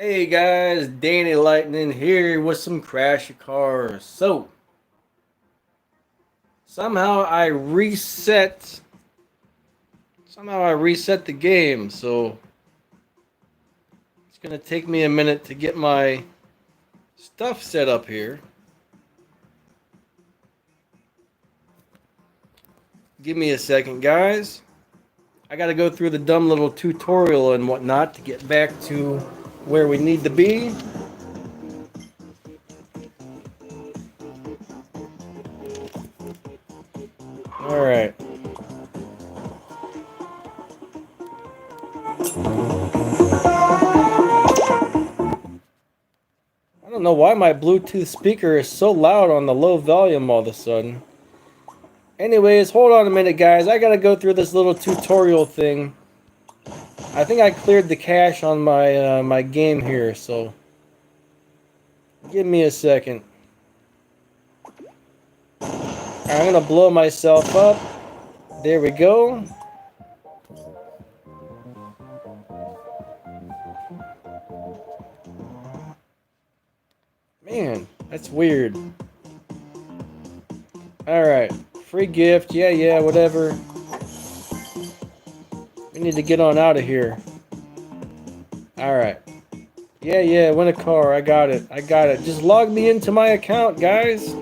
Hey guys, Danny Lightning here with some Crash Cars. So, somehow I reset somehow I reset the game. So, it's going to take me a minute to get my stuff set up here. Give me a second, guys. I got to go through the dumb little tutorial and whatnot to get back to where we need to be. All right. I don't know why my Bluetooth speaker is so loud on the low volume all of a sudden. Anyways, hold on a minute, guys. I gotta go through this little tutorial thing. I think I cleared the cache on my game here, so give me a second. I'm gonna blow myself up. There we go. Man, that's weird. Alright, free gift. Yeah, whatever. We need to get on out of here. Alright. Yeah, win a car. I got it. Just log me into my account, guys.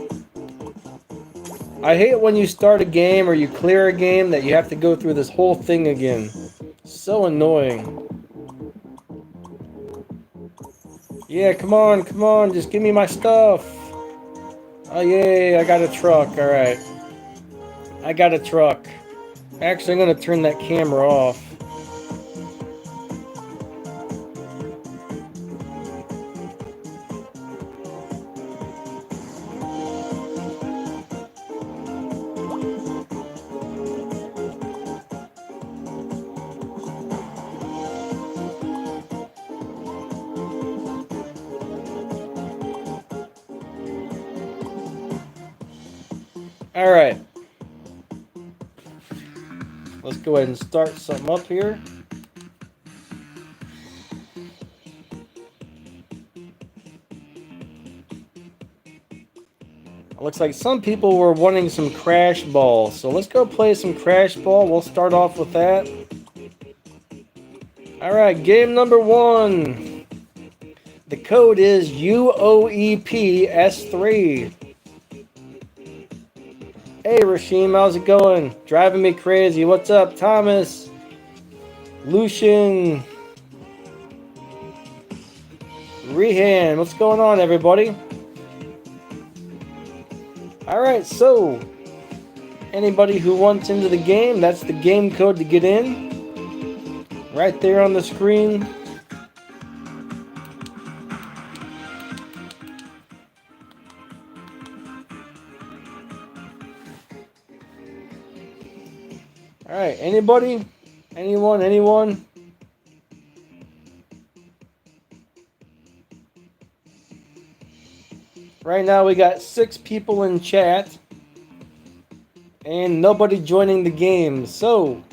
I hate when you start a game or you clear a game that you have to go through this whole thing again. So annoying. Yeah, come on, just give me my stuff. Oh, yay, I got a truck, alright. I got a truck. Actually, I'm gonna turn that camera off. Alright. Let's go ahead and start something up here. It looks like some people were wanting some Crash Ball, so let's go play some Crash Ball. We'll start off with that. Alright, game number 1. The code is UOEPS3. Hey Rashim, how's it going? Driving me crazy. What's up, Thomas? Lucian. Rehan, what's going on, everybody? Alright, so anybody who wants into the game, that's the game code to get in. Right there on the screen. Alright, anybody? Anyone? Right now we got 6 people in chat. And nobody joining the game, so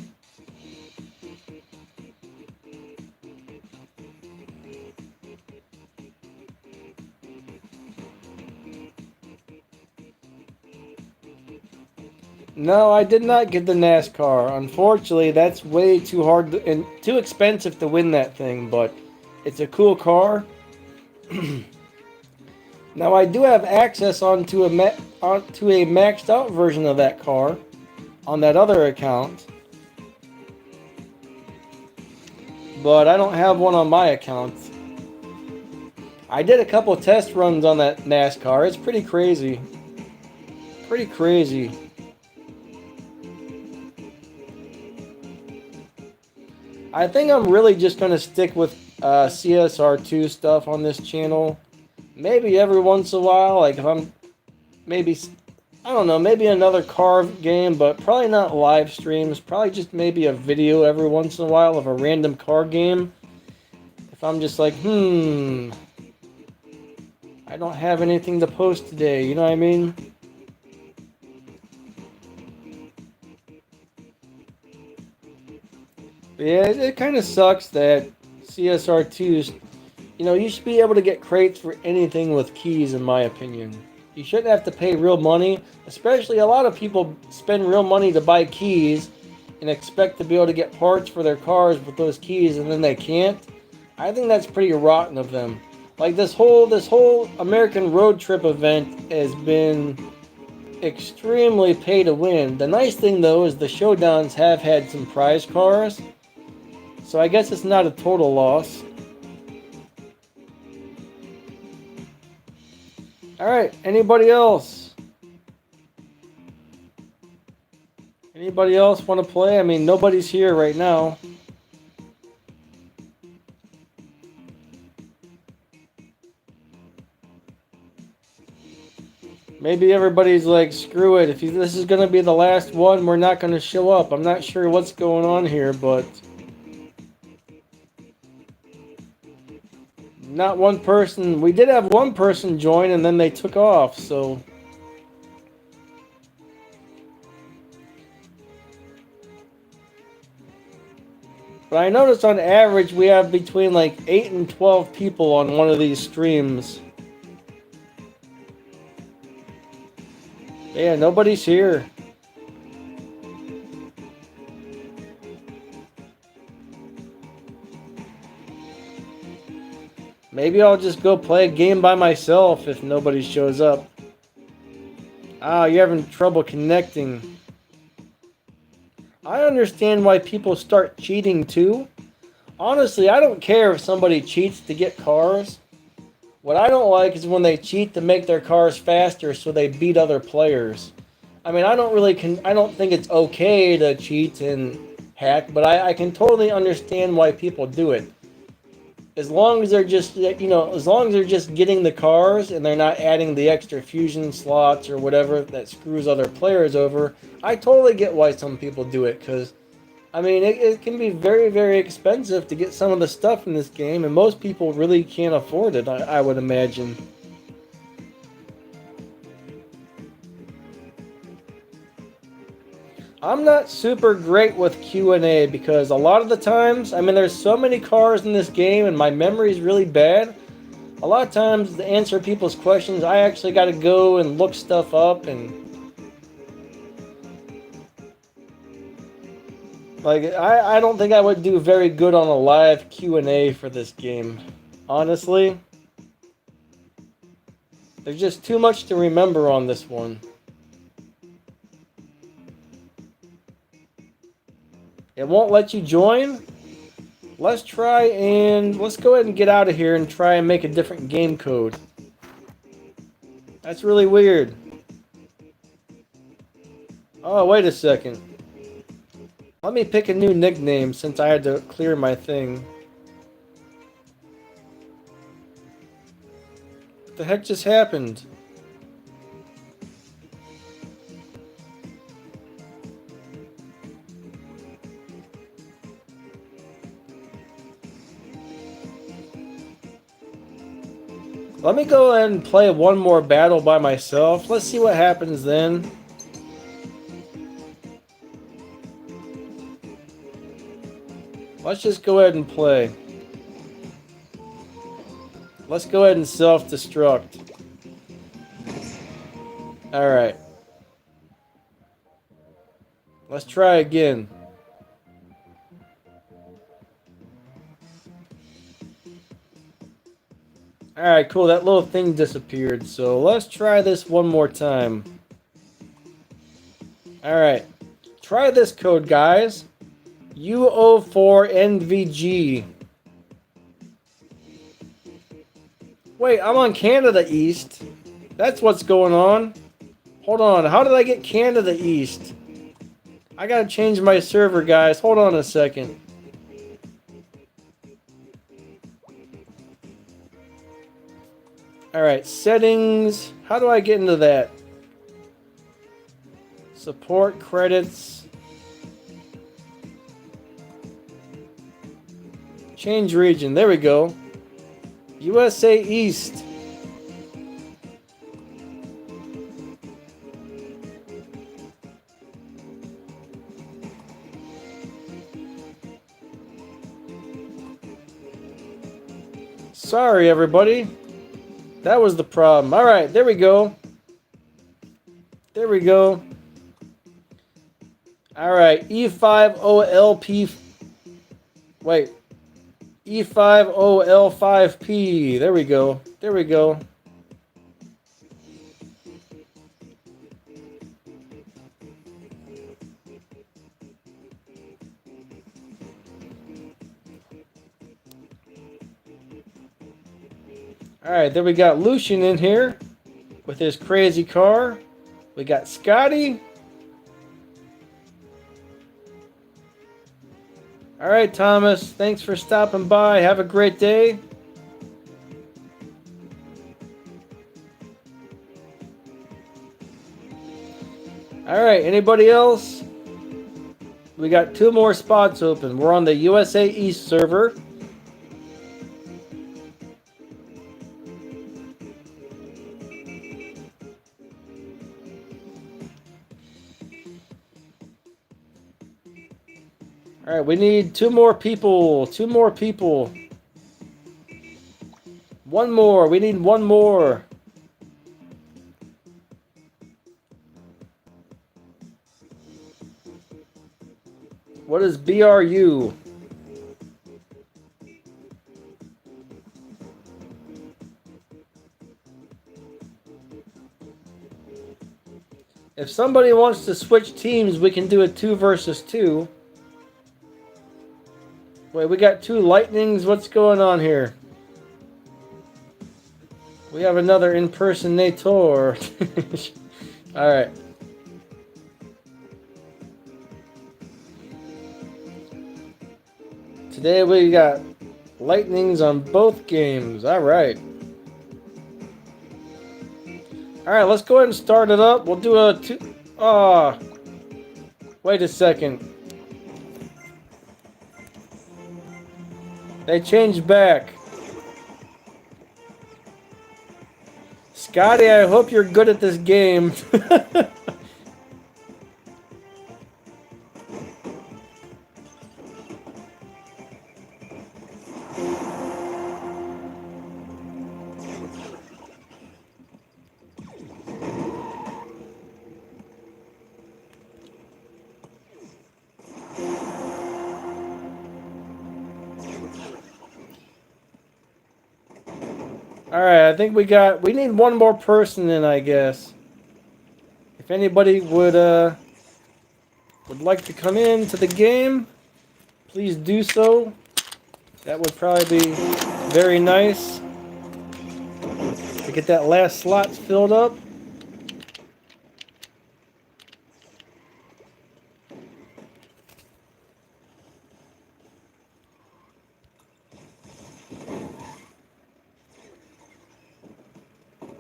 no, I did not get the NASCAR. Unfortunately, that's way too hard and too expensive to win that thing, but it's a cool car. Now I do have access onto a maxed out version of that car on that other account, but I don't have one on my account. I did a couple test runs on that NASCAR. It's pretty crazy. I think I'm really just going to stick with CSR2 stuff on this channel. Maybe every once in a while, like if I'm maybe, I don't know, maybe another car game, but probably not live streams. Probably just maybe a video every once in a while of a random car game. If I'm just like, I don't have anything to post today, you know what I mean? But yeah, it kind of sucks that CSR2's You should be able to get crates for anything with keys, in my opinion. You shouldn't have to pay real money, especially a lot of people spend real money to buy keys and expect to be able to get parts for their cars with those keys and then they can't. I think that's pretty rotten of them. Like this whole American road trip event has been extremely pay to win. The nice thing though is the showdowns have had some prize cars, so I guess it's not a total loss. Alright, anybody else? Anybody else want to play? I mean, nobody's here right now. Maybe everybody's like, screw it. If this is going to be the last one, we're not going to show up. I'm not sure what's going on here, but not one person. We did have one person join and then they took off, so. But I noticed on average we have between like 8 and 12 people on one of these streams. Yeah, nobody's here. Maybe I'll just go play a game by myself if nobody shows up. Ah, you're having trouble connecting. I understand why people start cheating too. Honestly, I don't care if somebody cheats to get cars. What I don't like is when they cheat to make their cars faster so they beat other players. I mean, I don't think it's okay to cheat and hack, but I can totally understand why people do it. As long as they're just, as long as they're just getting the cars and they're not adding the extra fusion slots or whatever that screws other players over, I totally get why some people do it, because, I mean, it can be very, very expensive to get some of the stuff in this game, and most people really can't afford it, I would imagine. I'm not super great with Q&A because a lot of the times, I mean, there's so many cars in this game and my memory is really bad. A lot of times to answer people's questions, I actually got to go and look stuff up and like I don't think I would do very good on a live Q&A for this game. Honestly, there's just too much to remember on this one. It won't let you join? Let's go ahead and get out of here and try and make a different game code. That's really weird. Oh, wait a second. Let me pick a new nickname since I had to clear my thing. What the heck just happened? Let me go ahead and play one more battle by myself. Let's see what happens then. Let's just go ahead and play. Let's go ahead and self-destruct. Alright. Let's try again. Alright, cool. That little thing disappeared. So let's try this one more time. Alright. Try this code, guys. UO4NVG. Wait, I'm on Canada East. That's what's going on. Hold on. How did I get Canada East? I gotta change my server, guys. Hold on a second. Alright, settings. How do I get into that? Support credits. Change region. There we go. USA East. Sorry, everybody. That was the problem. Alright, there we go. There we go. Alright, E5OLP. Wait. E5OL5P. There we go. There we go. Alright, then we got Lucian in here with his crazy car. We got Scotty. Alright, Thomas. Thanks for stopping by. Have a great day. Alright, anybody else? We got 2 more spots open. We're on the USA East server. Alright, we need 2 more people. 2 more people. 1 more. We need 1 more. What is BRU? If somebody wants to switch teams, we can do a 2 versus 2. Wait, we got 2 lightnings. What's going on here? We have another impersonator. Alright. Today we got lightnings on both games. Alright. Alright, let's go ahead and start it up. We'll do a 2... Ah. Wait a second. They changed back. Scotty, I hope you're good at this game. Alright, I think we need 1 more person in, I guess. If anybody would like to come into the game, please do so. That would probably be very nice to get that last slot filled up.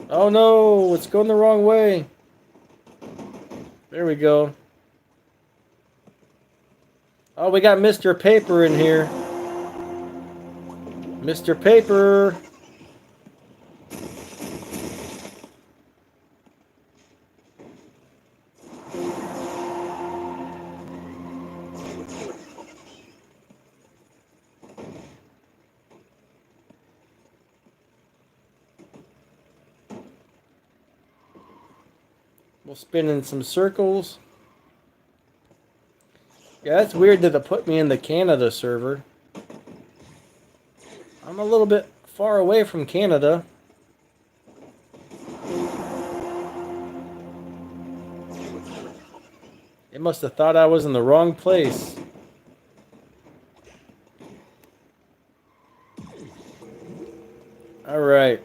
Oh no, it's going the wrong way. There we go. Oh, we got Mr. Paper in here. Mr. Paper. We'll spin in some circles. Yeah, that's weird that it put me in the Canada server. I'm a little bit far away from Canada. It must have thought I was in the wrong place. All right.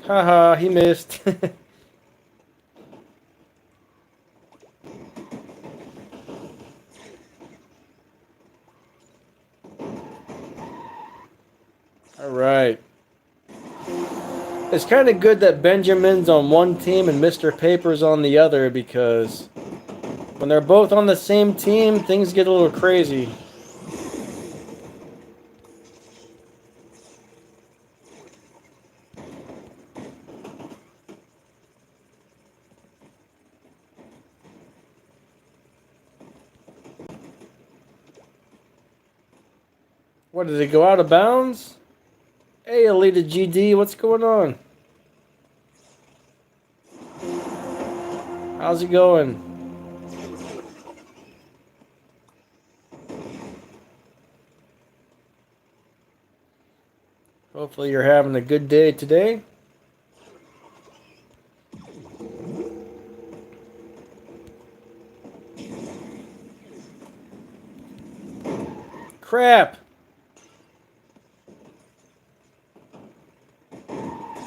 Haha, he missed. All right. It's kind of good that Benjamin's on one team and Mr. Paper's on the other, because when they're both on the same team, things get a little crazy. What, did it go out of bounds? Hey, Elita GD, what's going on? How's it going? Hopefully you're having a good day today. Crap!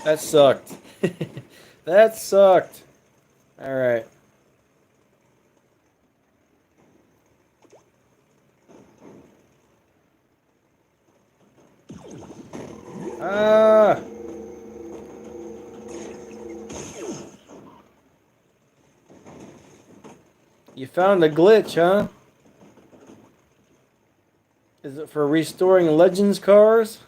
That sucked. That sucked. Alright. Ah! You found a glitch, huh? Is it for restoring Legends cars?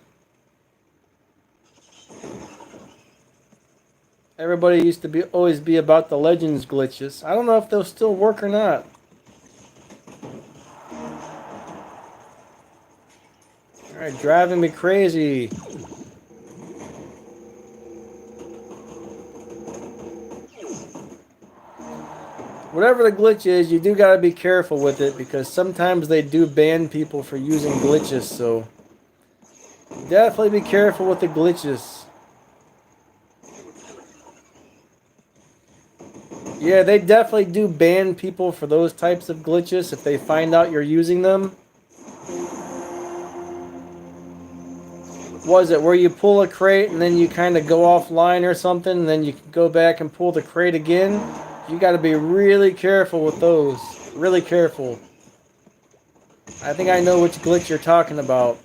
Everybody used to always be about the Legends glitches. I don't know if they'll still work or not. Alright, driving me crazy. Whatever the glitch is, you do gotta be careful with it because sometimes they do ban people for using glitches, so definitely be careful with the glitches. Yeah, they definitely do ban people for those types of glitches if they find out you're using them. Was it where you pull a crate and then you kind of go offline or something and then you can go back and pull the crate again? You got to be really careful with those. Really careful. I think I know which glitch you're talking about.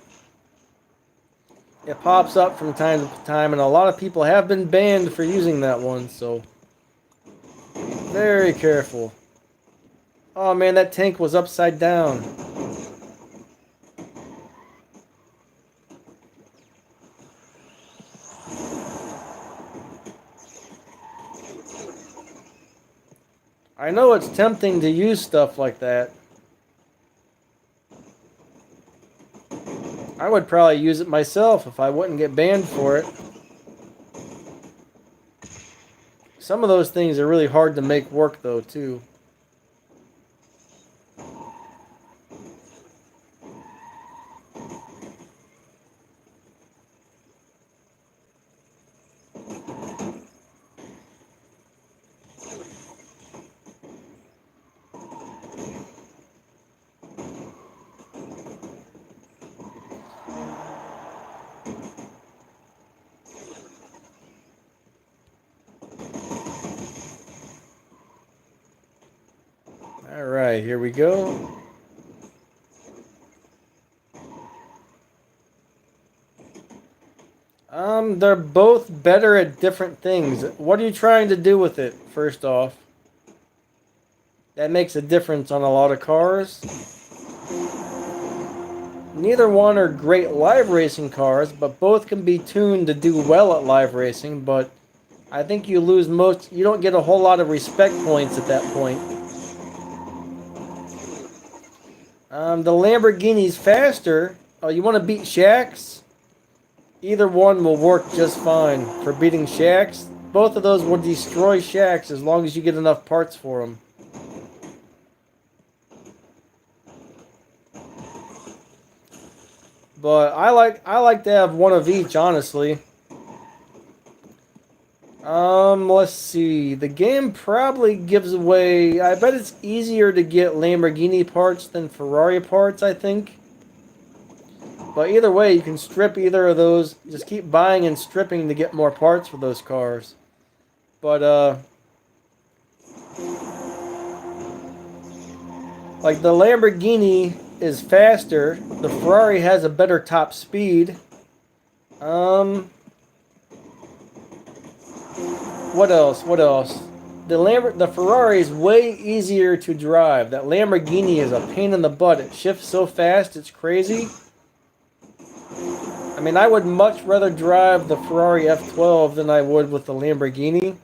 It pops up from time to time and a lot of people have been banned for using that one, so very careful. Oh man, that tank was upside down. I know it's tempting to use stuff like that. I would probably use it myself if I wouldn't get banned for it. Some of those things are really hard to make work though, too. Alright, here we go. They're both better at different things. What are you trying to do with it, first off? That makes a difference on a lot of cars. Neither one are great live racing cars, but both can be tuned to do well at live racing, but I think you lose most... You don't get a whole lot of respect points at that point. The Lamborghini's faster. Oh, you want to beat Shaq's? Either one will work just fine for beating Shaq's. Both of those will destroy Shaq's as long as you get enough parts for them. But I like to have one of each, honestly. Let's see. The game probably gives away... I bet it's easier to get Lamborghini parts than Ferrari parts, I think. But either way, you can strip either of those. Just keep buying and stripping to get more parts for those cars. But, like, the Lamborghini is faster. The Ferrari has a better top speed. What else? What else? The Ferrari is way easier to drive. That Lamborghini is a pain in the butt. It shifts so fast, it's crazy. I mean, I would much rather drive the Ferrari F12 than I would with the Lamborghini.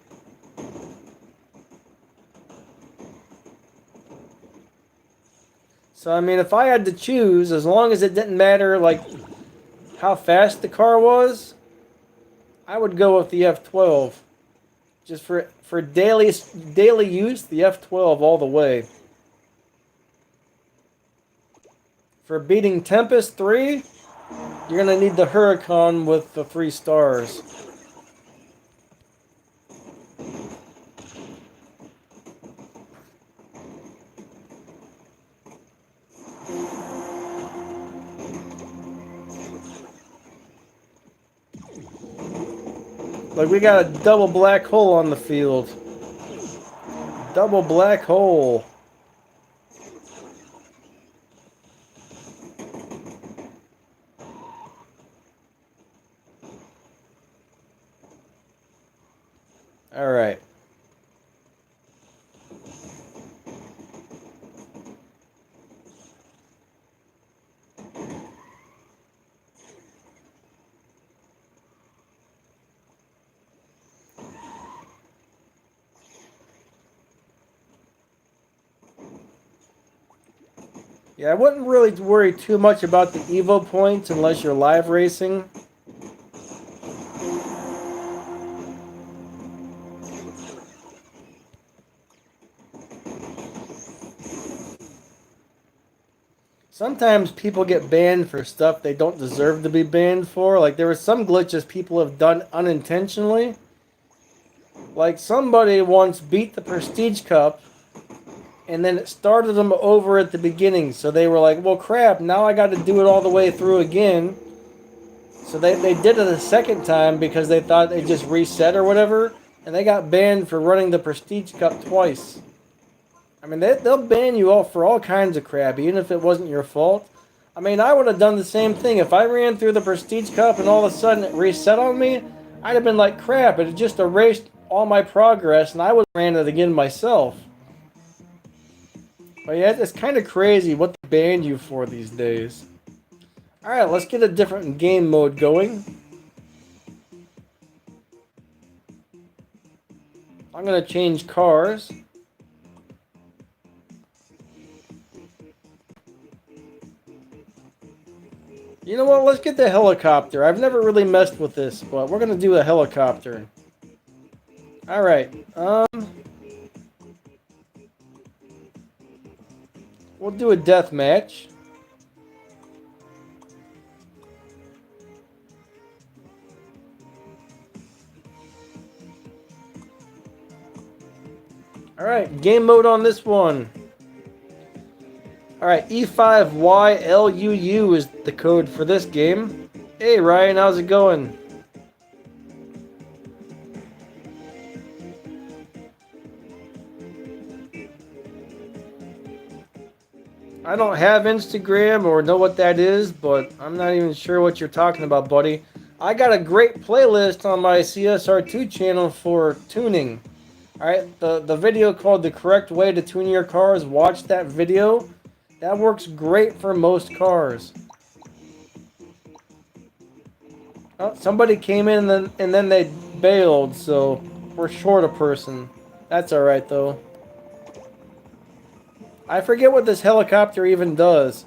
So So, I mean, if I had to choose, as long as it didn't matter, like, how fast the car was, I would go with the F12. Just for daily use, the F12 all the way. For beating Tempest 3, you're going to need the Huracan with the 3 stars. Like, we got a double black hole on the field. Double black hole. Alright. Yeah, I wouldn't really worry too much about the Evo points unless you're live racing. Sometimes people get banned for stuff they don't deserve to be banned for. Like, there were some glitches people have done unintentionally. Like, somebody once beat the Prestige Cup, and then it started them over at the beginning. So they were like, well, crap, now I got to do it all the way through again. So they did it a second time because they thought they just reset or whatever. And they got banned for running the Prestige Cup twice. I mean, they'll ban you all for all kinds of crap, even if it wasn't your fault. I mean, I would have done the same thing. If I ran through the Prestige Cup and all of a sudden it reset on me, I'd have been like, crap, it just erased all my progress, and I would have ran it again myself. But yeah, it's kind of crazy what they banned you for these days. Alright, let's get a different game mode going. I'm going to change cars. You know what, let's get the helicopter. I've never really messed with this, but we're going to do a helicopter. Alright, we'll do a death match. Alright, game mode on this one. Alright, E5YLUU is the code for this game. Hey Ryan, how's it going? I don't have Instagram or know what that is, but I'm not even sure what you're talking about, buddy. I got a great playlist on my CSR2 channel for tuning. Alright, the video called The Correct Way to Tune Your Cars. Watch that video. That works great for most cars. Oh, somebody came in and then they bailed, so we're short a person. That's alright, though. I forget what this helicopter even does.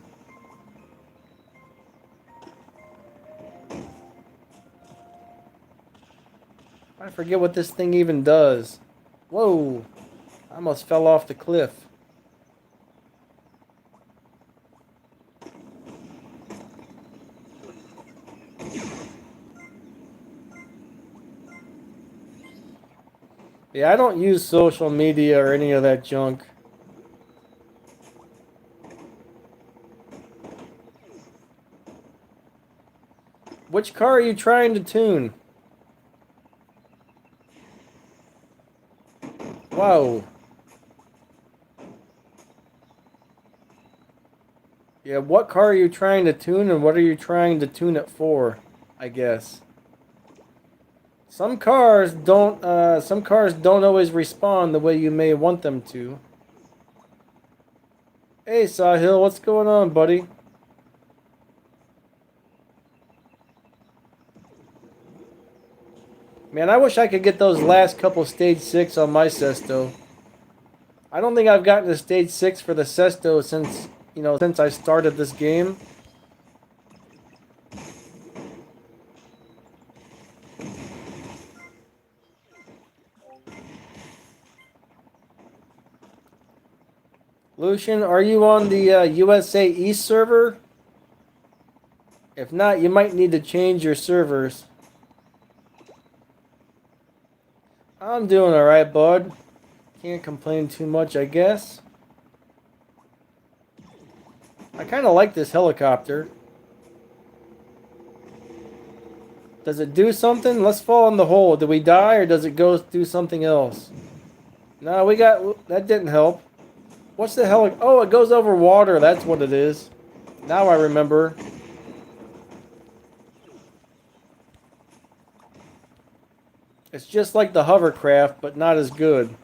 I forget what this thing even does. Whoa! I almost fell off the cliff. Yeah, I don't use social media or any of that junk. Which car are you trying to tune? Wow. Yeah, what car are you trying to tune and what are you trying to tune it for? I guess. Some cars don't always respond the way you may want them to. Hey Sahil, what's going on, buddy? Man, I wish I could get those last couple Stage 6 on my Sesto. I don't think I've gotten to Stage 6 for the Sesto since since I started this game. Lucian, are you on the USA East server? If not, you might need to change your servers. I'm doing alright, bud. Can't complain too much, I guess. I kind of like this helicopter. Does it do something? Let's fall in the hole. Did we die, or does it go do something else? No, that didn't help. What's the hell? Oh, it goes over water. That's what it is. Now I remember. It's just like the hovercraft, but not as good.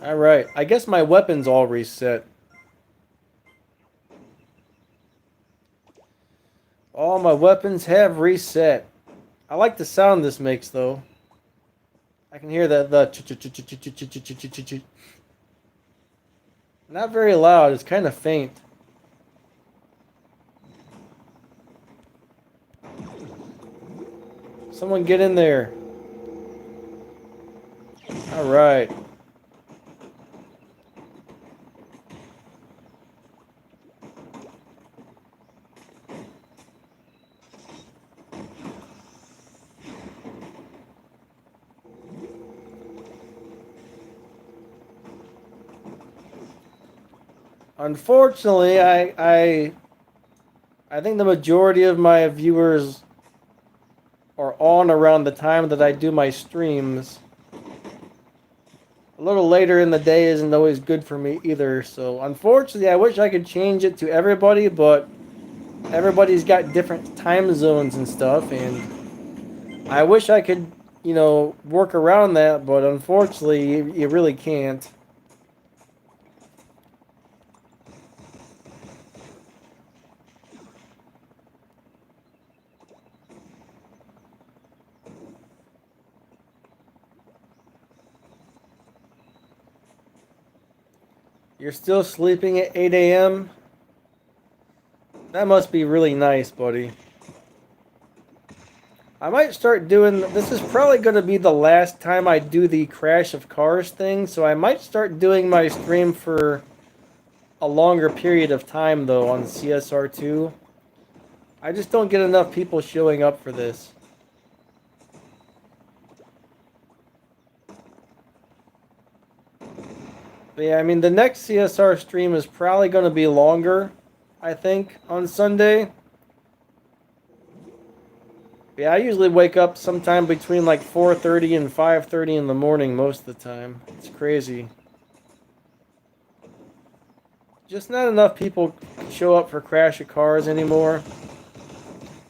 Alright, I guess my weapons all reset. All my weapons have reset. I like the sound this makes, though. I can hear the not very loud, it's kind of faint. Someone get in there. Alright. Unfortunately, I think the majority of my viewers are on around the time that I do my streams. A little later in the day isn't always good for me either, so unfortunately I wish I could change it to everybody, but everybody's got different time zones and stuff, and I wish I could, work around that, but unfortunately you really can't. You're still sleeping at 8 a.m.? That must be really nice, buddy. I might start doing... This is probably going to be the last time I do the Crash of Cars thing, so I might start doing my stream for a longer period of time, though, on CSR2. I just don't get enough people showing up for this. But yeah, I mean, the next CSR stream is probably going to be longer, I think, on Sunday. Yeah, I usually wake up sometime between like 4:30 and 5:30 in the morning most of the time. It's crazy. Just not enough people show up for Crash of Cars anymore.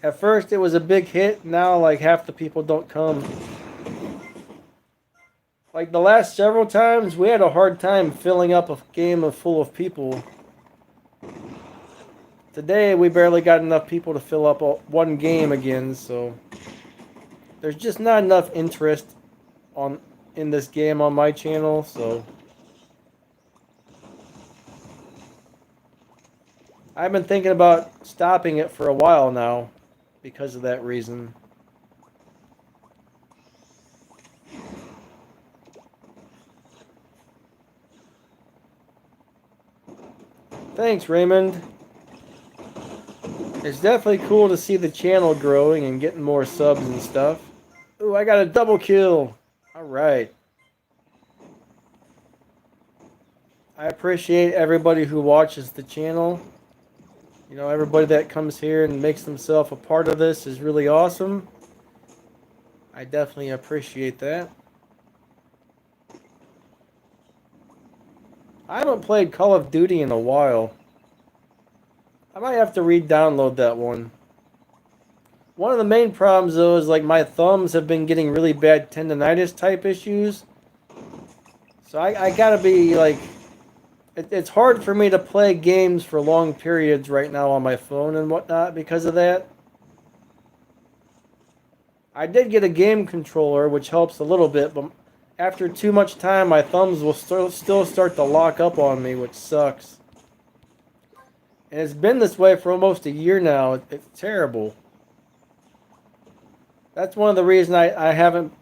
At first it was a big hit, now like half the people don't come. Like the last several times, we had a hard time filling up a game full of people. Today, we barely got enough people to fill up one game again, so... There's just not enough interest in this game on my channel, so... I've been thinking about stopping it for a while now, because of that reason. Thanks, Raymond. It's definitely cool to see the channel growing and getting more subs and stuff. Ooh, I got a double kill. Alright. I appreciate everybody who watches the channel. Everybody that comes here and makes themselves a part of this is really awesome. I definitely appreciate that. I haven't played Call of Duty in a while. I might have to re-download that one. One of the main problems, though, is like my thumbs have been getting really bad tendonitis type issues. So I gotta be like... It's hard for me to play games for long periods right now on my phone and whatnot because of that. I did get a game controller, which helps a little bit, but after too much time, my thumbs will still start to lock up on me, which sucks. And it's been this way for almost a year now. It's terrible. That's one of the reasons I haven't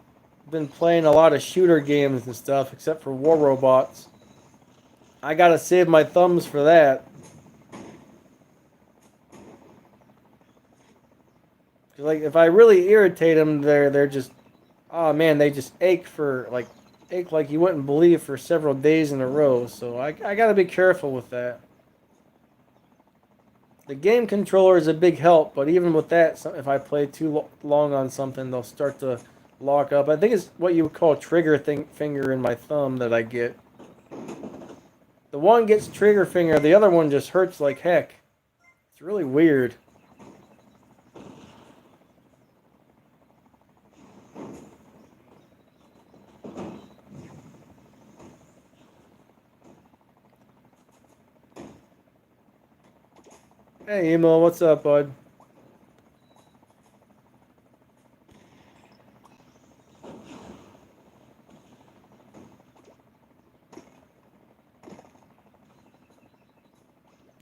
been playing a lot of shooter games and stuff, except for War Robots. I gotta save my thumbs for that. Like, if I really irritate them, they're just, oh man, they just ache like you wouldn't believe for several days in a row. So I gotta be careful with that. The game controller is a big help, but even with that, if I play too long on something, they'll start to lock up. I think it's what you would call trigger finger in my thumb that I get. The one gets trigger finger, the other one just hurts like heck. It's really weird. Hey, Emo, what's up, bud?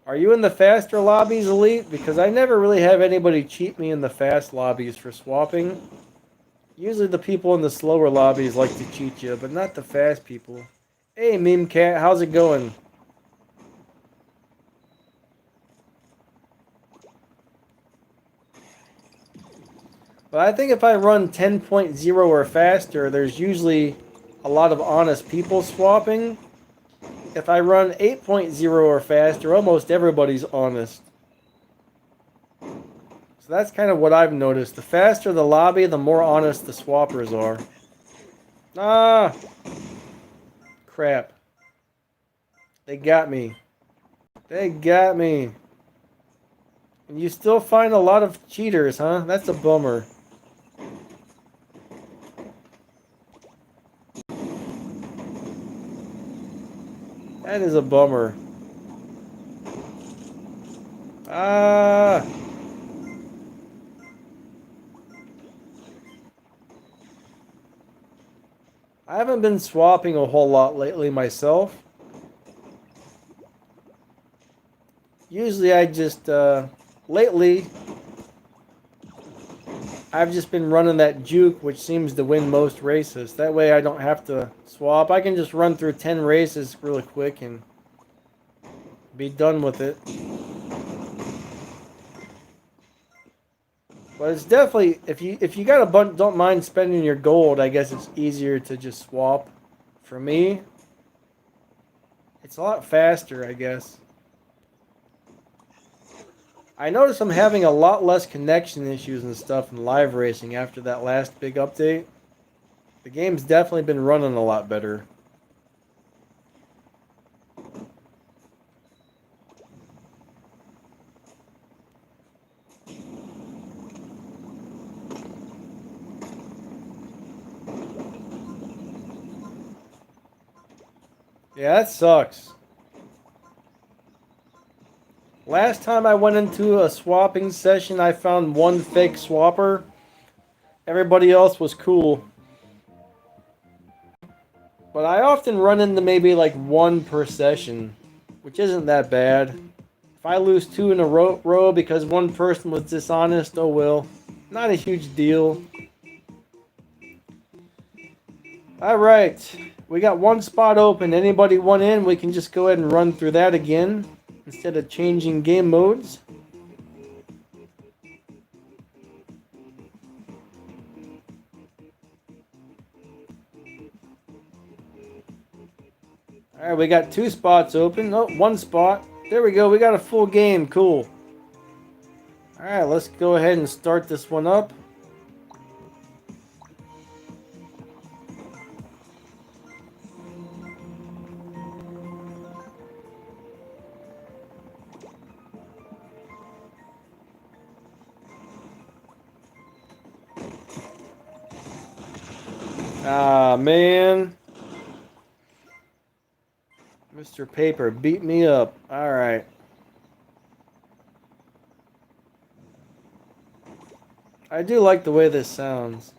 Are you in the faster lobbies, Elite? Because I never really have anybody cheat me in the fast lobbies for swapping. Usually the people in the slower lobbies like to cheat you, but not the fast people. Hey, Meme Cat, how's it going? But I think if I run 10.0 or faster, there's usually a lot of honest people swapping. If I run 8.0 or faster, almost everybody's honest. So that's kind of what I've noticed. The faster the lobby, the more honest the swappers are. Ah! Crap. They got me. They got me. And you still find a lot of cheaters, huh? That's a bummer. That is a bummer. Ah! I haven't been swapping a whole lot lately myself. Usually I just, lately, I've just been running that juke, which seems to win most races. That way I don't have to swap. I can just run through 10 races really quick and be done with it. But it's definitely, if you got a bunch, don't mind spending your gold, I guess it's easier to just swap. For me, it's a lot faster, I guess. I noticed I'm having a lot less connection issues and stuff in live racing after that last big update. The game's definitely been running a lot better. Yeah, that sucks. Last time I went into a swapping session, I found one fake swapper. Everybody else was cool. But I often run into maybe like one per session, which isn't that bad. If I lose two in a row because one person was dishonest, oh well. Not a huge deal. Alright, we got one spot open. Anybody want in, we can just go ahead and run through that again instead of changing game modes. Alright, we got two spots open. Oh, one spot. There we go, we got a full game. Cool. Alright, let's go ahead and start this one up. Ah, man. Mr. Paper beat me up. Alright. I do like the way this sounds.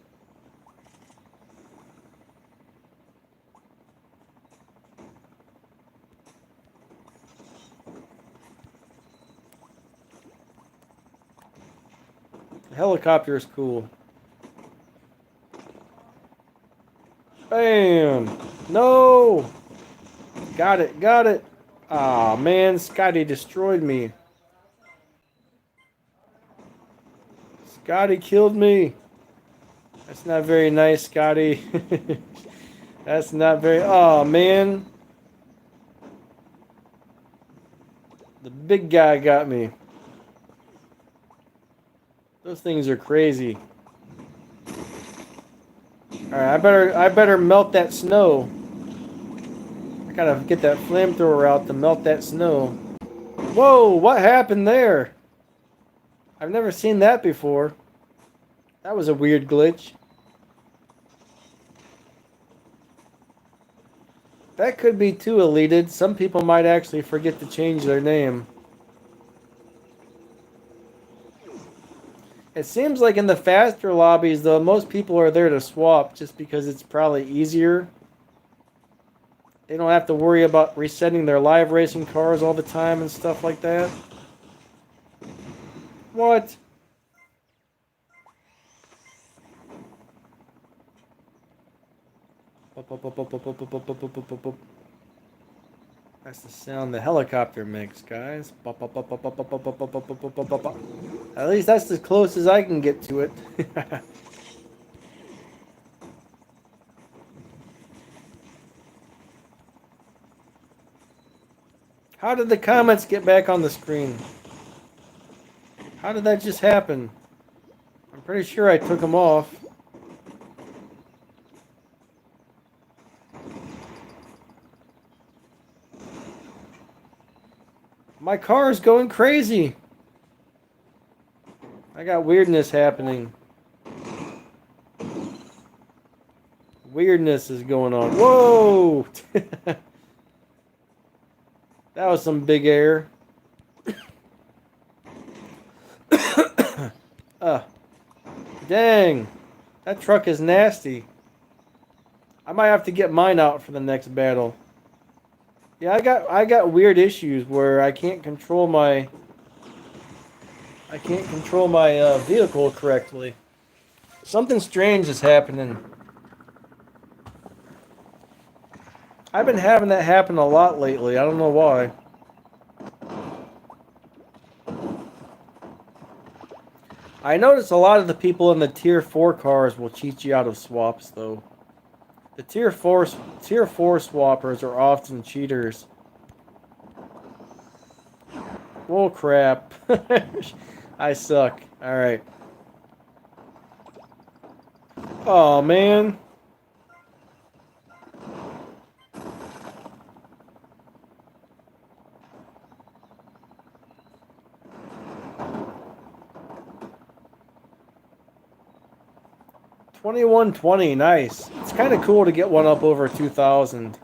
The helicopter is cool. Bam! No! Got it, got it! Aw, man, Scotty destroyed me. Scotty killed me. That's not very nice, Scotty. That's not very... Oh, man. The big guy got me. Those things are crazy. Alright, I better melt that snow. I gotta get that flamethrower out to melt that snow. Whoa, what happened there? I've never seen that before. That was a weird glitch. That could be too elite. Some people might actually forget to change their name. It seems like in the faster lobbies, though, most people are there to swap just because it's probably easier. They don't have to worry about resetting their live racing cars all the time and stuff like that. What? That's the sound the helicopter makes, guys. At least that's as close as I can get to it. How did the comments get back on the screen? How did that just happen? I'm pretty sure I took them off. My car is going crazy. I got weirdness happening. Weirdness is going on. Whoa! That was some big air. Dang. That truck is nasty. I might have to get mine out for the next battle. Yeah, I got weird issues where I can't control my vehicle correctly. Something strange is happening. I've been having that happen a lot lately. I don't know why. I notice a lot of the people in the Tier 4 cars will cheat you out of swaps, though. The Tier 4 swappers are often cheaters. Oh, crap. I suck. Alright. Oh, man. $21.20, nice. It's kind of cool to get one up over 2,000.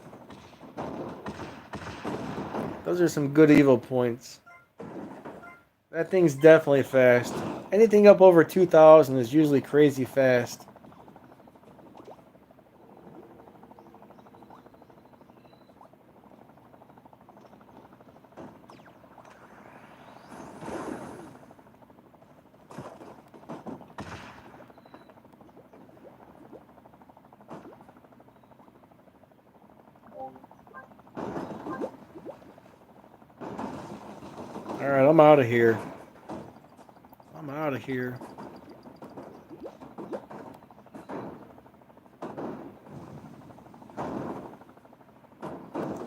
Those are some good evil points. That thing's definitely fast. Anything up over 2,000 is usually crazy fast. Alright, I'm out of here. I'm out of here.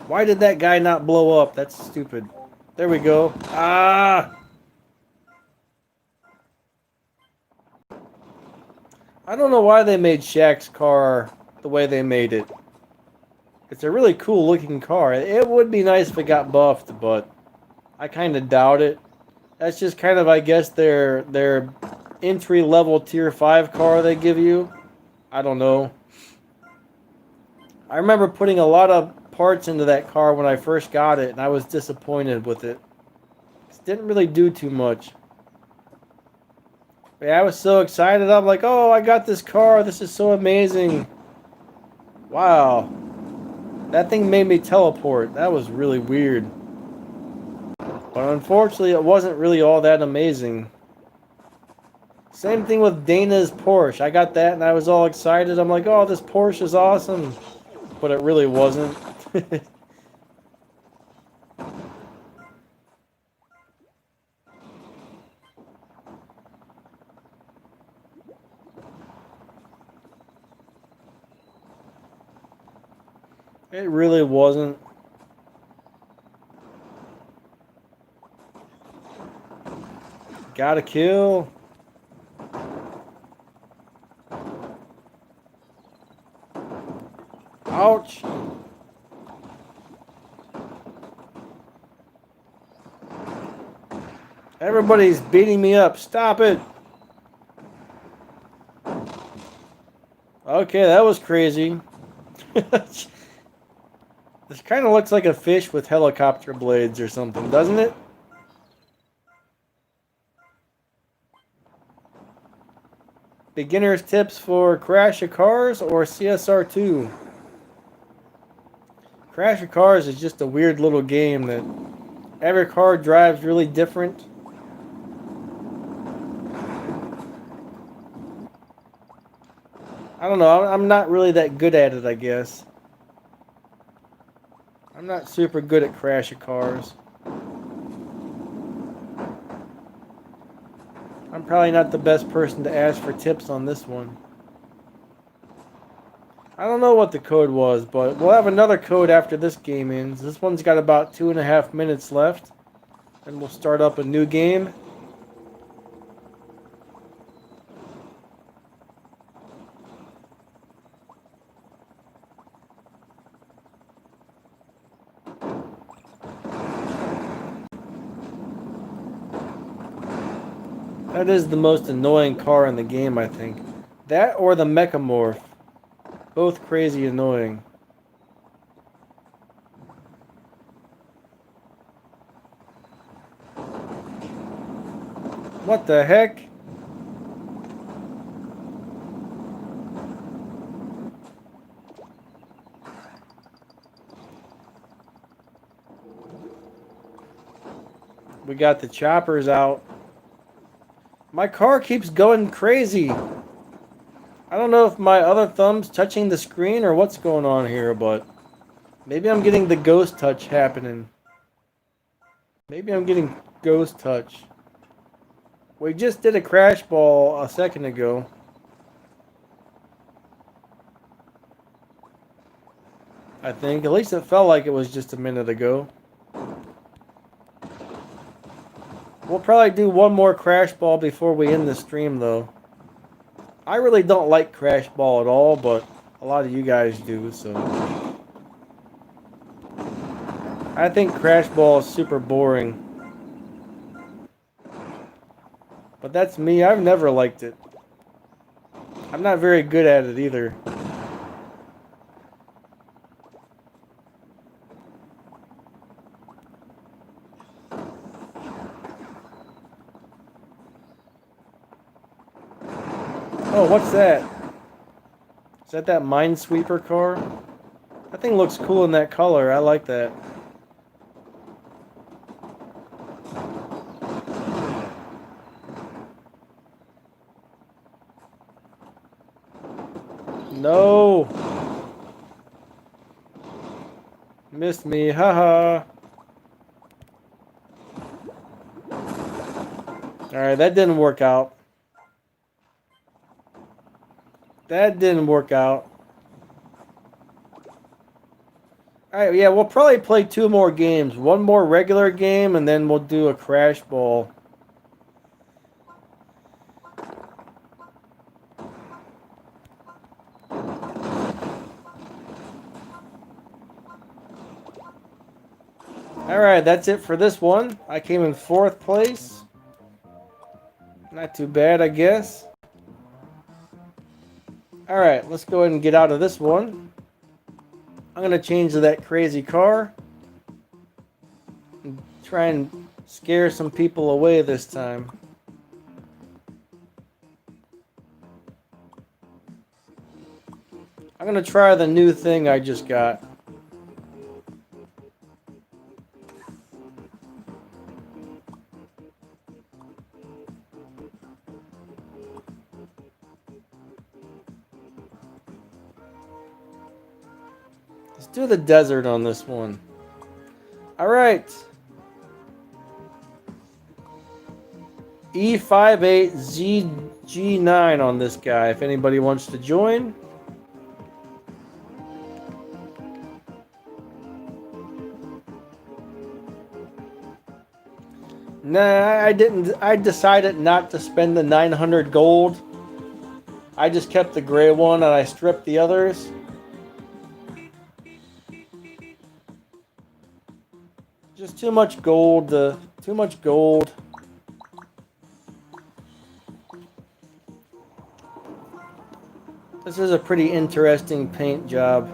Why did that guy not blow up? That's stupid. There we go. Ah! I don't know why they made Shaq's car the way they made it. It's a really cool looking car. It would be nice if it got buffed, but I kind of doubt it. That's just kind of, I guess, their entry-level Tier 5 car they give you. I don't know. I remember putting a lot of parts into that car when I first got it, and I was disappointed with it. It didn't really do too much. Yeah, I was so excited. I'm like, oh, I got this car. This is so amazing. Wow. That thing made me teleport. That was really weird. But unfortunately, it wasn't really all that amazing. Same thing with Dana's Porsche. I got that and I was all excited. I'm like, oh, this Porsche is awesome. But it really wasn't. It really wasn't. Gotta kill. Ouch. Everybody's beating me up. Stop it. Okay, that was crazy. This kind of looks like a fish with helicopter blades or something, doesn't it? Beginner's tips for Crash of Cars or CSR2? Crash of Cars is just a weird little game that every car drives really different. I don't know, I'm not really that good at it, I guess. I'm not super good at Crash of Cars. I'm probably not the best person to ask for tips on this one. I don't know what the code was, but we'll have another code after this game ends. This one's got about 2.5 minutes left. And we'll start up a new game. That is the most annoying car in the game, I think. That or the Mechamorph. Both crazy annoying. What the heck? We got the choppers out. My car keeps going crazy. I don't know if my other thumb's touching the screen or what's going on here, but maybe I'm getting the ghost touch happening. Maybe I'm getting ghost touch. We just did a crash ball a second ago. I think. At least it felt like it was just a minute ago. We'll probably do one more crash ball before we end the stream, though. I really don't like crash ball at all, but a lot of you guys do, so. I think crash ball is super boring. But that's me. I've never liked it. I'm not very good at it either. Oh, what's that? Is that Minesweeper car? That thing looks cool in that color. I like that. No! Missed me, haha. Alright, that didn't work out. That didn't work out. Alright, yeah, we'll probably play 2 more games. One more regular game, and then we'll do a crash ball. Alright, that's it for this one. I came in 4th place. Not too bad, I guess. Alright, let's go ahead and get out of this one. I'm going to change to that crazy car. And try and scare some people away this time. I'm gonna try the new thing I just got. Let's do the desert on this one. Alright. E58ZG9 on this guy, if anybody wants to join. Nah, I didn't. I decided not to spend the 900 gold. I just kept the gray one and I stripped the others. Just too much gold. Too much gold. This is a pretty interesting paint job,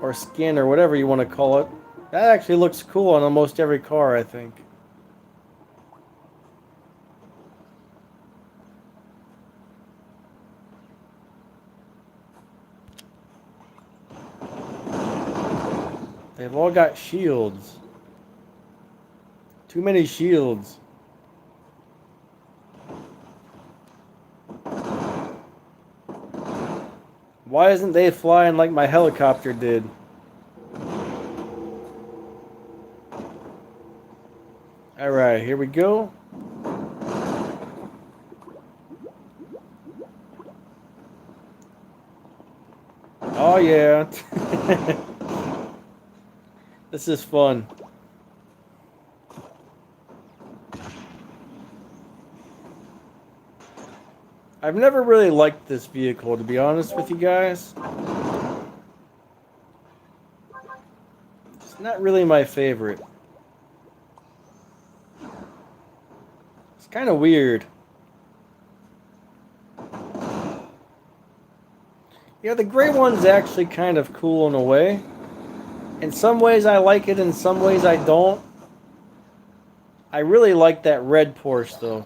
or skin, or whatever you want to call it. That actually looks cool on almost every car, I think. They've all got shields. Too many shields. Why isn't they flying like my helicopter did? Alright, here we go. Oh yeah. This is fun. I've never really liked this vehicle, to be honest with you guys. It's not really my favorite. It's kind of weird. Yeah, the gray one's actually kind of cool in a way. In some ways I like it, in some ways I don't. I really like that red Porsche though.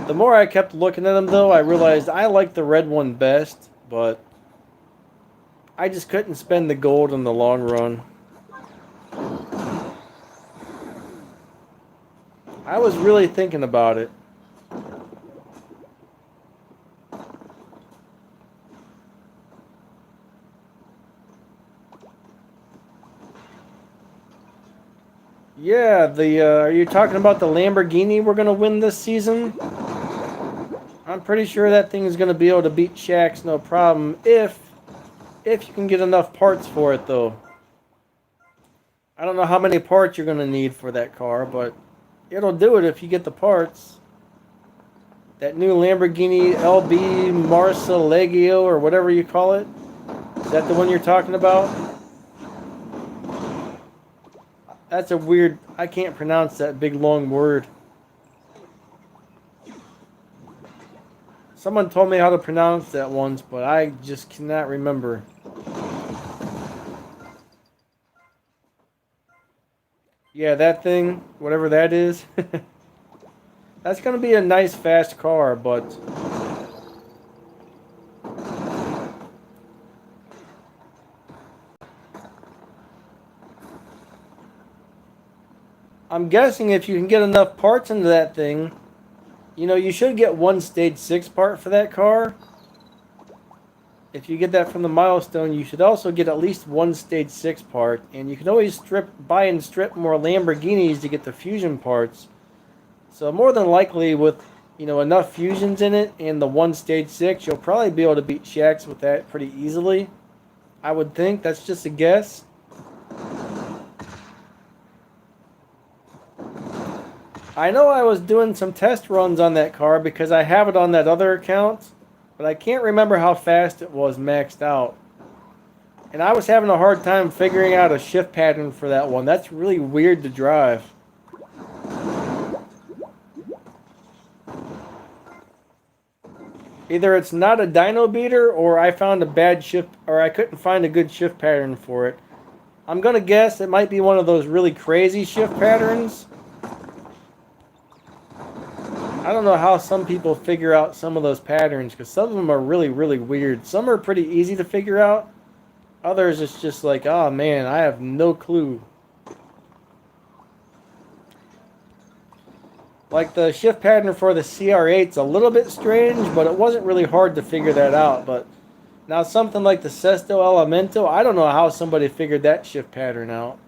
The more I kept looking at them though, I realized I like the red one best, but I just couldn't spend the gold in the long run. I was really thinking about it. Yeah, are you talking about the Lamborghini we're going to win this season? I'm pretty sure that thing is going to be able to beat Shaq's no problem if you can get enough parts for it though. I don't know how many parts you're going to need for that car, but it'll do it if you get the parts. That new Lamborghini LB Marcialegio or whatever you call it. Is that the one you're talking about? That's a weird... I can't pronounce that big long word. Someone told me how to pronounce that once, but I just cannot remember. Yeah, that thing, whatever that is. That's going to be a nice fast car, but... I'm guessing if you can get enough parts into that thing, you know, you should get one stage 6 part for that car. If you get that from the milestone, you should also get at least one stage 6 part. And you can always buy and strip more Lamborghinis to get the fusion parts. So more than likely with, you know, enough fusions in it and the one stage 6, you'll probably be able to beat Shaq's with that pretty easily. I would think. That's just a guess. I know I was doing some test runs on that car because I have it on that other account, but I can't remember how fast it was maxed out. And I was having a hard time figuring out a shift pattern for that one. That's really weird to drive. Either it's not a dyno beater or I found a bad shift, or I couldn't find a good shift pattern for it. I'm gonna guess it might be one of those really crazy shift patterns. I I don't know how some people figure out some of those patterns, because some of them are really, really weird. Some are pretty easy to figure out. Others, it's just like, oh man, I have no clue. Like the shift pattern for the CR8's a little bit strange, but it wasn't really hard to figure that out. But now something like the Sesto Elemento, I don't know how somebody figured that shift pattern out.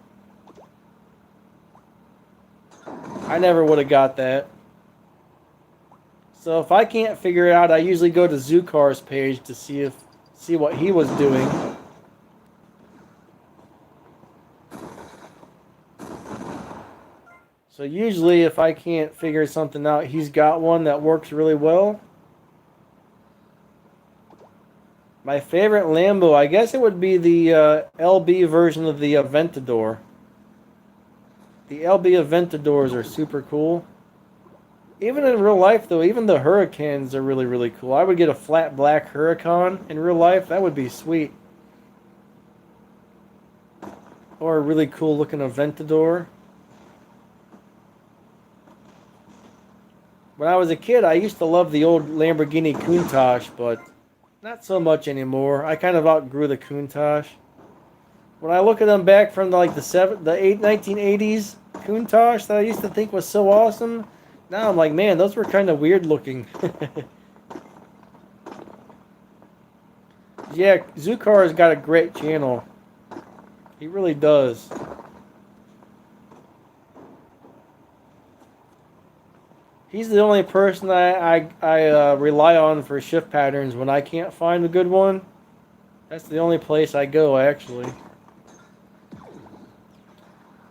I never would have got that. So if I can't figure it out, I usually go to Zukar's page to see what he was doing. So usually if I can't figure something out, he's got one that works really well. My favorite Lambo, I guess it would be the LB version of the Aventador. The LB Aventadors are super cool. Even in real life, though, even the Hurricanes are really, really cool. I would get a flat black Huracan in real life. That would be sweet. Or a really cool looking Aventador. When I was a kid, I used to love the old Lamborghini Countach, but not so much anymore. I kind of outgrew the Countach. When I look at them back from like the 1980s Countach that I used to think was so awesome, now I'm like, man, those were kind of weird looking. Yeah, Zukar's got a great channel. He really does. He's the only person I rely on for shift patterns when I can't find a good one. That's the only place I go, actually.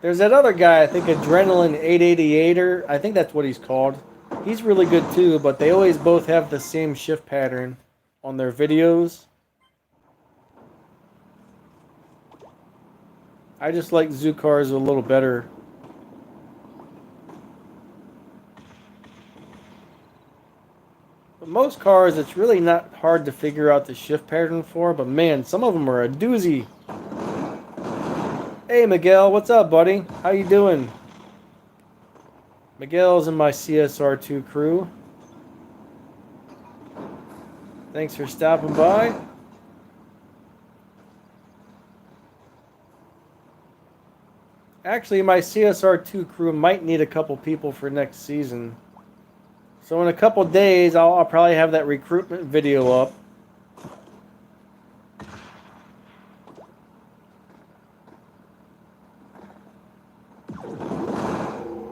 There's that other guy, I think Adrenaline 888er. I think that's what he's called. He's really good too, but they always both have the same shift pattern on their videos. I just like Zukar's a little better. But most cars, it's really not hard to figure out the shift pattern for, but man, some of them are a doozy. Hey Miguel, what's up, buddy? How you doing? Miguel's in my CSR2 crew. Thanks for stopping by. Actually, my CSR2 crew might need a couple people for next season. So in a couple days, I'll probably have that recruitment video up.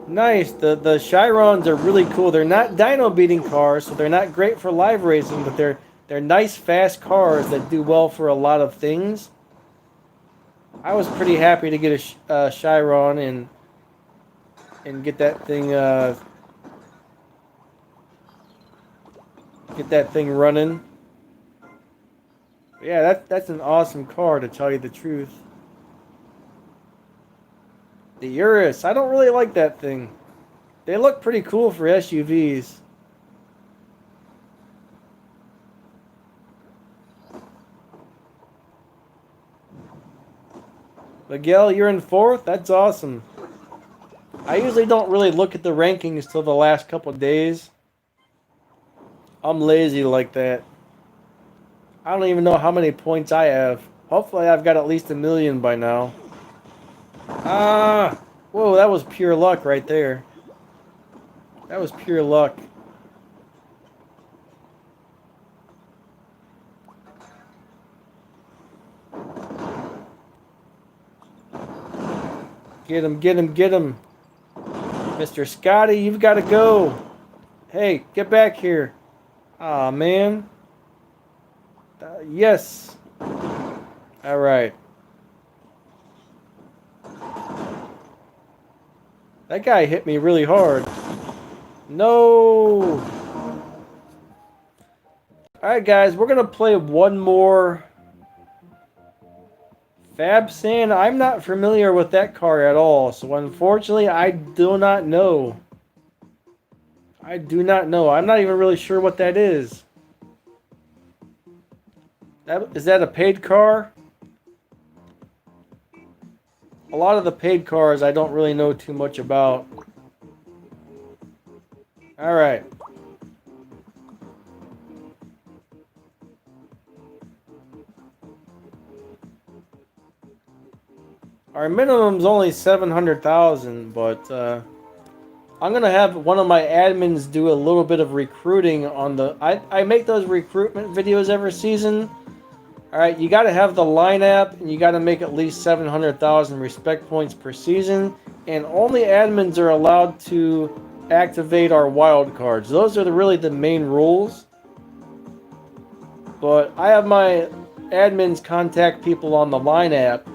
Nice. The Chirons are really cool. They're not dyno beating cars, so they're not great for live racing, but they're nice, fast cars that do well for a lot of things. I was pretty happy to get a Chiron and get that thing running. Yeah, that's an awesome car, to tell you the truth. The Urus, I don't really like that thing. They look pretty cool for SUVs. Miguel, you're in 4th? That's awesome. I usually don't really look at the rankings till the last couple days. I'm lazy like that. I don't even know how many points I have. Hopefully I've got at least 1 million by now. Ah! Whoa, that was pure luck right there. That was pure luck. Get him, get him, get him. Mr. Scotty, you've got to go. Hey, get back here. Aw, man. Yes. All right. That guy hit me really hard. No. Alright guys, we're going to play one more Fabsan. I'm not familiar with that car at all, so unfortunately I do not know. I do not know. I'm not even really sure what that is. Is that a paid car? A lot of the paid cars I don't really know too much about. Alright. Our minimum's only 700,000, but I'm gonna have one of my admins do a little bit of recruiting on the. I make those recruitment videos every season. All right, you got to have the lineup, and you got to make at least 700,000 respect points per season, and only admins are allowed to activate our wild cards. Those are really the main rules. But I have my admins contact people on the Line app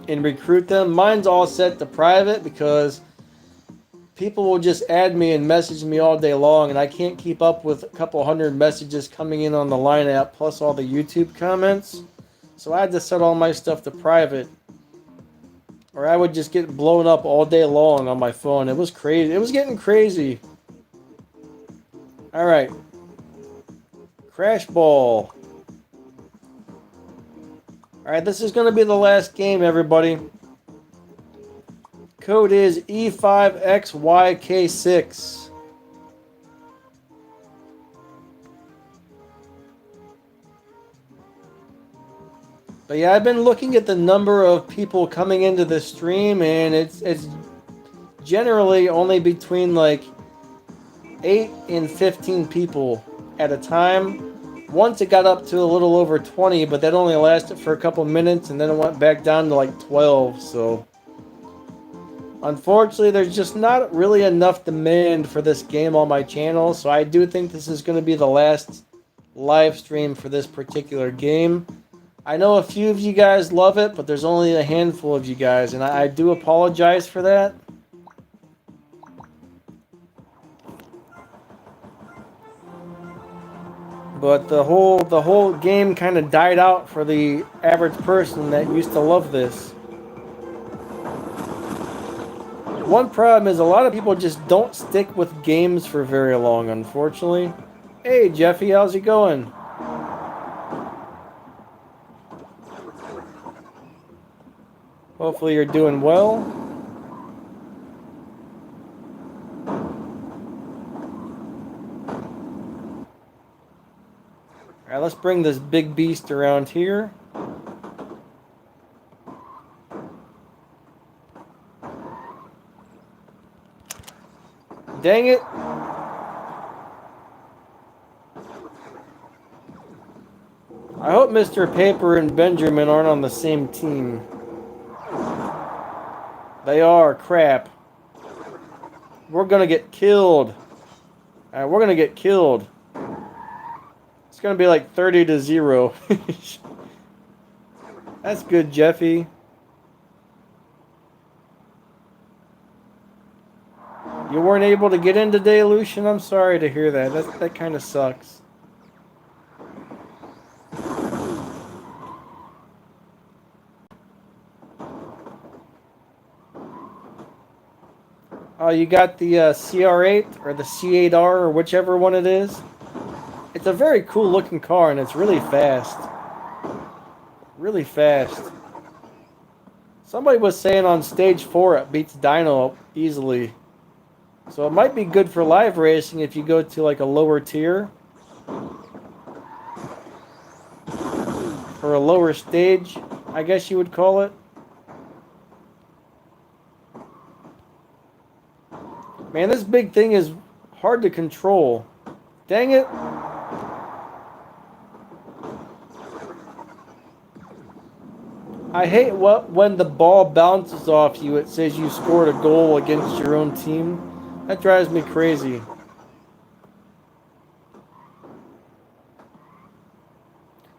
and recruit them. Mine's all set to private because people will just add me and message me all day long, and I can't keep up with a couple hundred messages coming in on the Line app plus all the YouTube comments. So I had to set all my stuff to private, or I would just get blown up all day long on my phone. It was crazy. It was getting crazy. All right. Crash Ball. Alright, this is going to be the last game, everybody. Code is E5XYK6. But yeah, I've been looking at the number of people coming into the stream, and it's generally only between like 8 and 15 people at a time. Once it got up to a little over 20, but that only lasted for a couple minutes, and then it went back down to like 12, so unfortunately there's just not really enough demand for this game on my channel, so I do think this is going to be the last live stream for this particular game. I know a few of you guys love it, but there's only a handful of you guys, and I do apologize for that. But the whole game kind of died out for the average person that used to love this. One problem is a lot of people just don't stick with games for very long, unfortunately. Hey Jeffy, how's it going? Hopefully you're doing well. Alright, let's bring this big beast around here. Dang it! I hope Mr. Paper and Benjamin aren't on the same team. They are. Crap. We're gonna get killed. Alright, we're gonna get killed. It's gonna be like 30-0. That's good, Jeffy. You weren't able to get in today, Lucian? I'm sorry to hear that. That kind of sucks. Oh, you got the CR8 or the C8R or whichever one it is. It's a very cool looking car, and it's really fast. Really fast. Somebody was saying on stage 4 it beats Dino easily. So it might be good for live racing if you go to like a lower tier. Or a lower stage, I guess you would call it. Man, this big thing is hard to control. Dang it. I hate when the ball bounces off you, it says you scored a goal against your own team. That drives me crazy.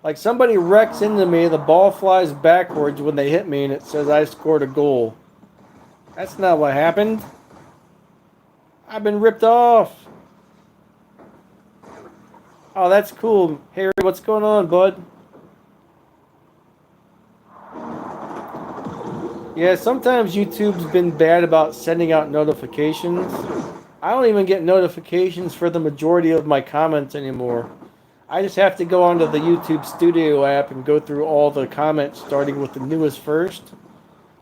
Like somebody wrecks into me, the ball flies backwards when they hit me, and it says I scored a goal. That's not what happened. I've been ripped off. Oh, that's cool. Harry, what's going on, bud? Yeah, sometimes YouTube's been bad about sending out notifications. I don't even get notifications for the majority of my comments anymore. I just have to go onto the YouTube Studio app and go through all the comments starting with the newest first.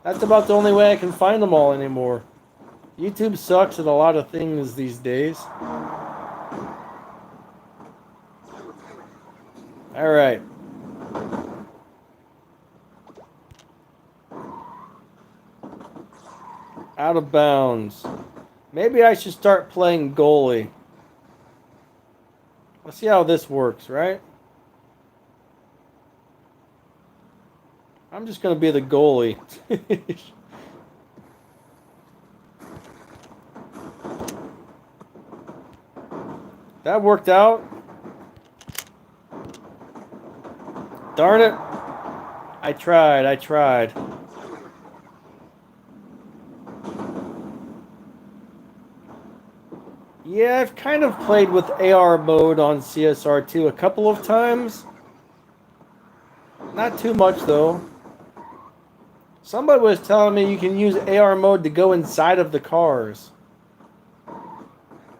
That's about the only way I can find them all anymore. YouTube sucks at a lot of things these days. Alright. Out of bounds. Maybe I should start playing goalie. Let's see how this works, right? I'm just going to be the goalie. That worked out. Darn it. I tried. Yeah, I've kind of played with AR mode on CSR2 a couple of times. Not too much, though. Somebody was telling me you can use AR mode to go inside of the cars.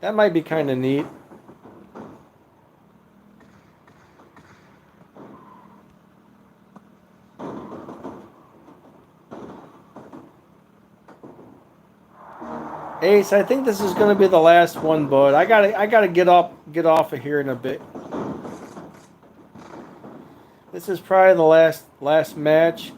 That might be kind of neat. Ace, I think this is going to be the last one, bud. I gotta get off of here in a bit. This is probably the last match.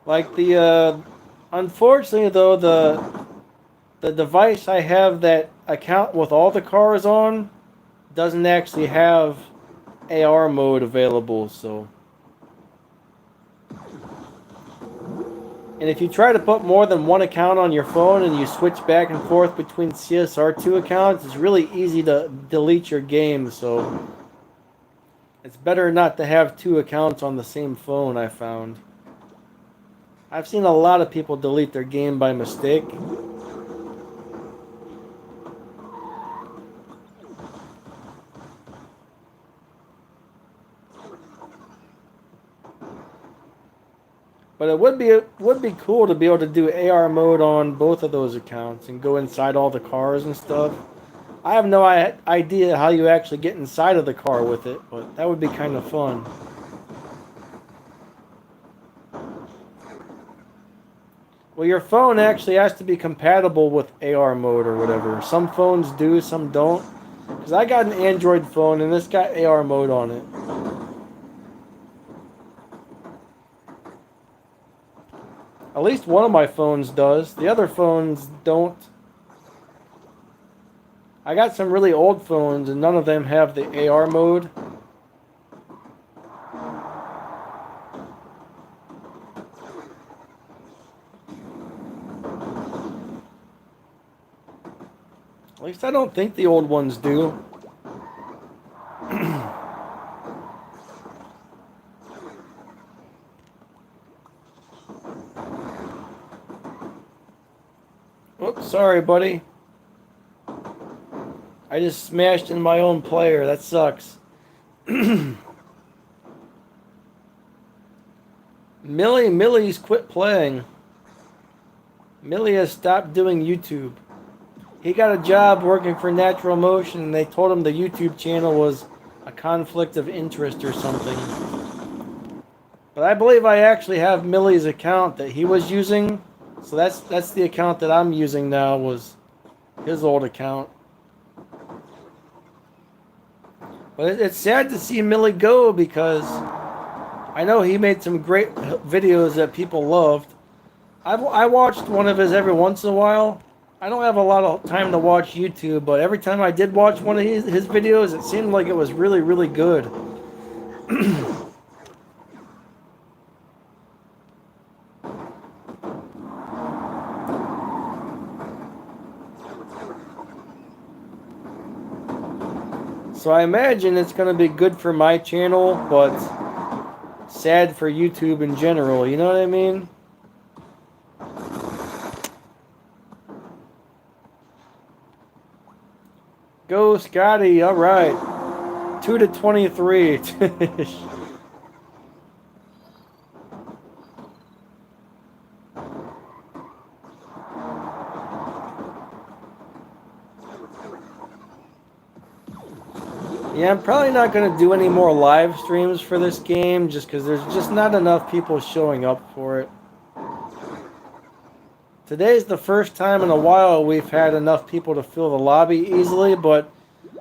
Like unfortunately though, the device I have that account with all the cars on doesn't actually have AR mode available, so. And if you try to put more than one account on your phone and you switch back and forth between CSR2 accounts, it's really easy to delete your game, so it's better not to have two accounts on the same phone, I found. I've seen a lot of people delete their game by mistake. But it would be cool to be able to do AR mode on both of those accounts and go inside all the cars and stuff. I have no idea how you actually get inside of the car with it, but that would be kind of fun. Well, your phone actually has to be compatible with AR mode or whatever. Some phones do, some don't. Because I got an Android phone and this got AR mode on it. At least one of my phones does. The other phones don't. I got some really old phones and none of them have the AR mode. At least I don't think the old ones do. Oops, sorry, buddy. I just smashed in my own player. That sucks. Millie's quit playing. Millie has stopped doing YouTube. He got a job working for Natural Motion, and they told him the YouTube channel was a conflict of interest or something. But I believe I actually have Millie's account that he was using. So that's the account that I'm using now, was his old account. But it's sad to see Millie go because I know he made some great videos that people loved. I watched one of his every once in a while. I don't have a lot of time to watch YouTube, but every time I did watch one of his videos, it seemed like it was really, really good. So I imagine it's going to be good for my channel, but sad for YouTube in general, you know what I mean? Go Scotty, alright. 2-23. Yeah, I'm probably not going to do any more live streams for this game just because there's just not enough people showing up for it. Today's the first time in a while we've had enough people to fill the lobby easily, but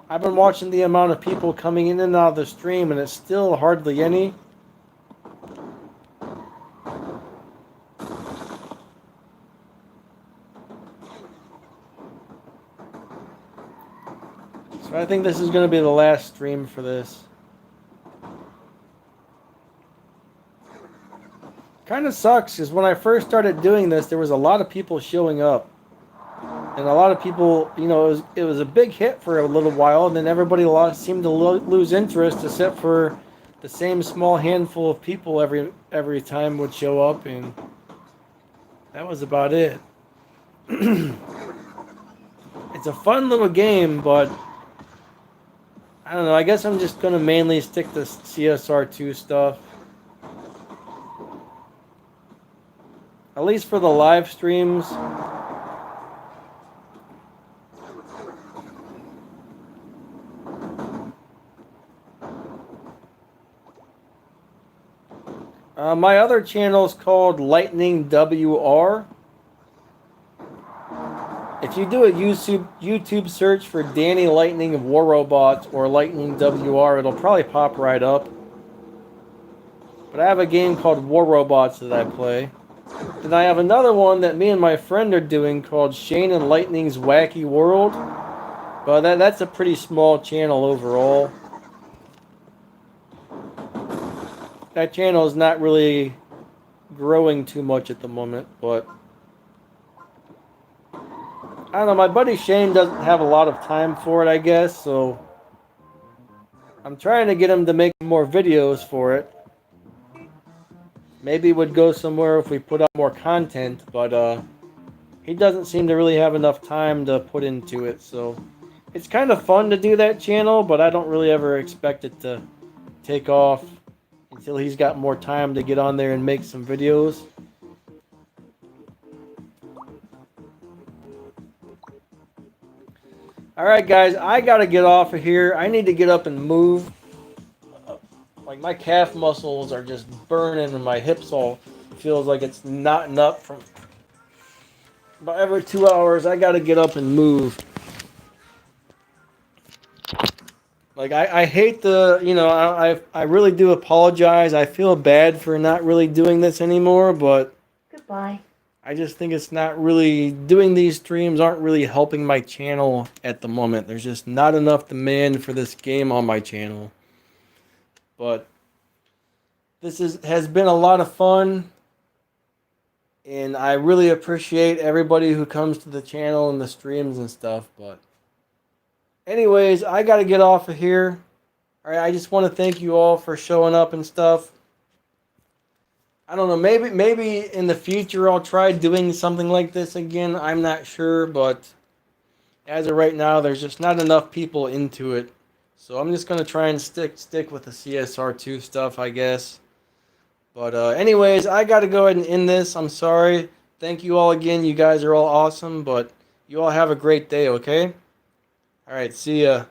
I've been watching the amount of people coming in and out of the stream, and it's still hardly any. So I think this is going to be the last stream for this. Kind of sucks, because when I first started doing this, there was a lot of people showing up. And a lot of people, you know, it was a big hit for a little while, and then everybody seemed to lose interest, except for the same small handful of people every time would show up, and that was about it. It's a fun little game, but I don't know, I guess I'm just going to mainly stick to CSR2 stuff. At least for the live streams. My other channel is called Lightning WR. If you do a YouTube search for Danny Lightning War Robots or Lightning WR, it'll probably pop right up. But I have a game called War Robots that I play. Then I have another one that me and my friend are doing called Shane and Lightning's Wacky World. But that's a pretty small channel overall. That channel is not really growing too much at the moment, but I don't know, my buddy Shane doesn't have a lot of time for it, I guess, so I'm trying to get him to make more videos for it. Maybe it would go somewhere if we put out more content, but he doesn't seem to really have enough time to put into it, so it's kind of fun to do that channel, but I don't really ever expect it to take off until he's got more time to get on there and make some videos. Alright guys, I gotta get off of here. I need to get up and move. Like my calf muscles are just burning and my hips all feels like it's knotting up from about every 2 hours. I gotta get up and move. Like I hate the, you know, I really do apologize. I feel bad for not really doing this anymore, but Goodbye. I just think it's not really, doing these streams aren't really helping my channel at the moment. There's just not enough demand for this game on my channel. But this has been a lot of fun, and I really appreciate everybody who comes to the channel and the streams and stuff, but anyways, I gotta get off of here. Alright, I just want to thank you all for showing up and stuff. I don't know, maybe in the future I'll try doing something like this again. I'm not sure, but as of right now, there's just not enough people into it. So I'm just going to try and stick with the CSR2 stuff, I guess. But anyways, I got to go ahead and end this. I'm sorry. Thank you all again. You guys are all awesome, but you all have a great day, okay? All right, see ya.